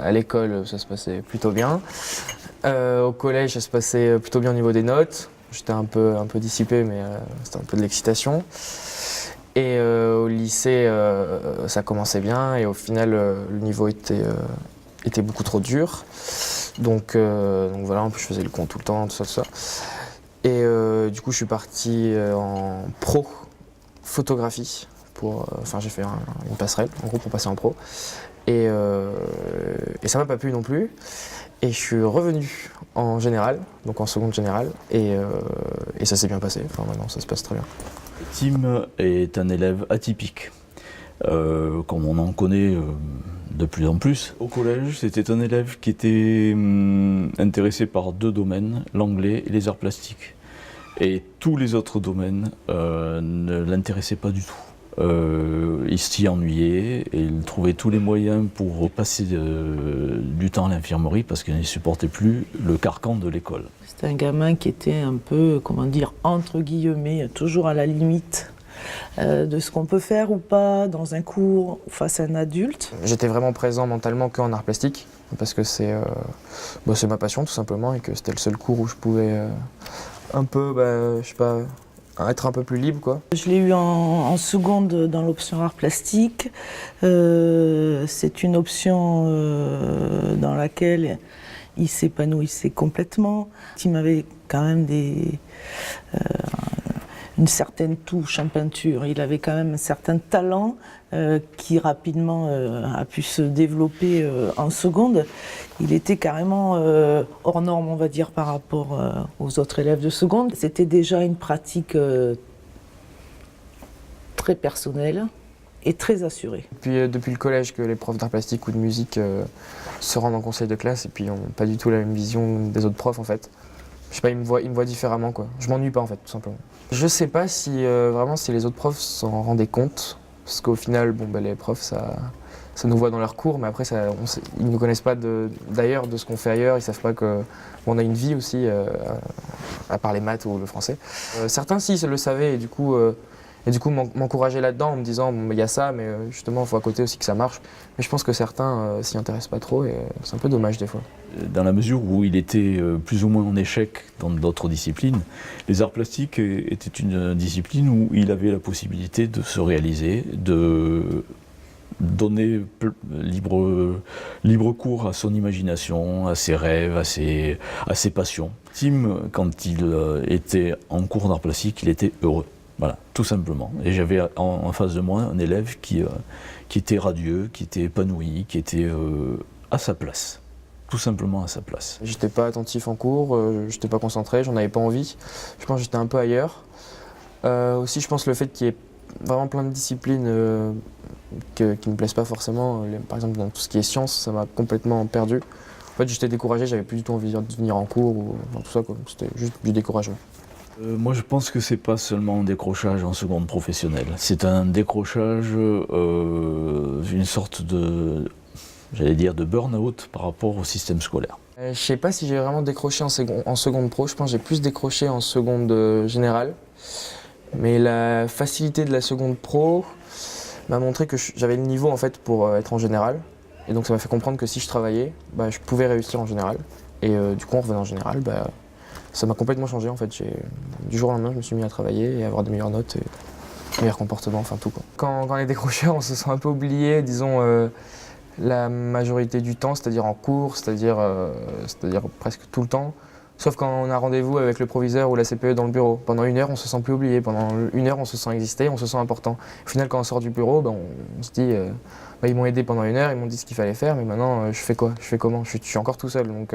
À l'école, ça se passait plutôt bien. Au collège, ça se passait plutôt bien au niveau des notes. J'étais un peu dissipé, mais c'était un peu de l'excitation. Et au lycée, ça commençait bien et au final, le niveau était beaucoup trop dur. Donc voilà, en plus je faisais le con tout le temps, tout ça. Et du coup, je suis parti en pro photographie. J'ai fait une passerelle, en gros, pour passer en pro. Et ça m'a pas plu non plus. Et je suis revenu en général, donc en seconde générale, et ça s'est bien passé. Enfin, maintenant, ça se passe très bien. Tim est un élève atypique, comme on en connaît de plus en plus. Au collège, c'était un élève qui était intéressé par deux domaines, l'anglais et les arts plastiques. Et tous les autres domaines ne l'intéressaient pas du tout. Il s'y ennuyait et il trouvait tous les moyens pour passer du temps à l'infirmerie parce qu'il ne supportait plus le carcan de l'école. C'était un gamin qui était un peu, comment dire, entre guillemets, toujours à la limite de ce qu'on peut faire ou pas dans un cours face à un adulte. J'étais vraiment présent mentalement qu'en arts plastiques parce que c'est ma passion tout simplement et que c'était le seul cours où je pouvais un peu, je sais pas, être un peu plus libre, quoi. Je l'ai eu en seconde dans l'option art plastique. C'est une option dans laquelle il s'épanouissait complètement. Il m'avait quand même une certaine touche en peinture. Il avait quand même un certain talent qui rapidement a pu se développer en seconde. Il était carrément hors norme, on va dire, par rapport aux autres élèves de seconde. C'était déjà une pratique très personnelle et très assurée. Puis depuis le collège que les profs d'art plastique ou de musique se rendent en conseil de classe et puis n'ont pas du tout la même vision des autres profs en fait. Je sais pas, ils me voient différemment, quoi. Je m'ennuie pas en fait, tout simplement. Je sais pas si vraiment si les autres profs s'en rendaient compte, parce qu'au final, les profs, ça nous voit dans leurs cours, mais après, ils ne nous connaissent pas d'ailleurs, de ce qu'on fait ailleurs, ils savent pas qu'on a une vie aussi, à part les maths ou le français. Certains, si, le savaient, et du coup m'encourageaient là-dedans en me disant, il y a ça, mais justement, il faut à côté aussi que ça marche. Mais je pense que certains s'y intéressent pas trop, et c'est un peu dommage des fois. Dans la mesure où il était plus ou moins en échec dans d'autres disciplines, les arts plastiques étaient une discipline où il avait la possibilité de se réaliser, de donner libre cours à son imagination, à ses rêves, à ses passions. Tim, quand il était en cours d'art plastique, il était heureux. Voilà, tout simplement. Et j'avais en face de moi un élève qui était radieux, qui était épanoui, qui était à sa place. Tout simplement à sa place. J'étais pas attentif en cours, j'étais pas concentré, j'en avais pas envie. Je pense que j'étais un peu ailleurs. Aussi, je pense le fait qu'il y ait vraiment plein de disciplines qui me plaisent pas forcément. Par exemple, dans tout ce qui est sciences, ça m'a complètement perdu. En fait, j'étais découragé, j'avais plus du tout envie de venir en cours ou tout ça, quoi. C'était juste du découragement. Moi, je pense que c'est pas seulement un décrochage en seconde professionnelle. C'est un décrochage, une sorte de burn-out par rapport au système scolaire. Je sais pas si j'ai vraiment décroché en seconde pro, je pense que j'ai plus décroché en seconde générale. Mais la facilité de la seconde pro m'a montré que j'avais le niveau en fait pour être en général. Et donc ça m'a fait comprendre que si je travaillais, je pouvais réussir en général. Et du coup en revenant en général, ça m'a complètement changé en fait. Du jour au lendemain, je me suis mis à travailler et à avoir de meilleures notes et meilleurs comportements, enfin tout, quoi. Quand on est décrocheur, on se sent un peu oublié, disons, la majorité du temps, c'est-à-dire en cours, c'est-à-dire presque tout le temps. Sauf quand on a rendez-vous avec le proviseur ou la CPE dans le bureau. Pendant 1 heure, on se sent plus oublié. Pendant 1 heure, on se sent exister, on se sent important. Au final, quand on sort du bureau, on se dit ils m'ont aidé pendant 1 heure, ils m'ont dit ce qu'il fallait faire, mais maintenant, je fais quoi? Je fais comment? Je suis encore tout seul. Donc,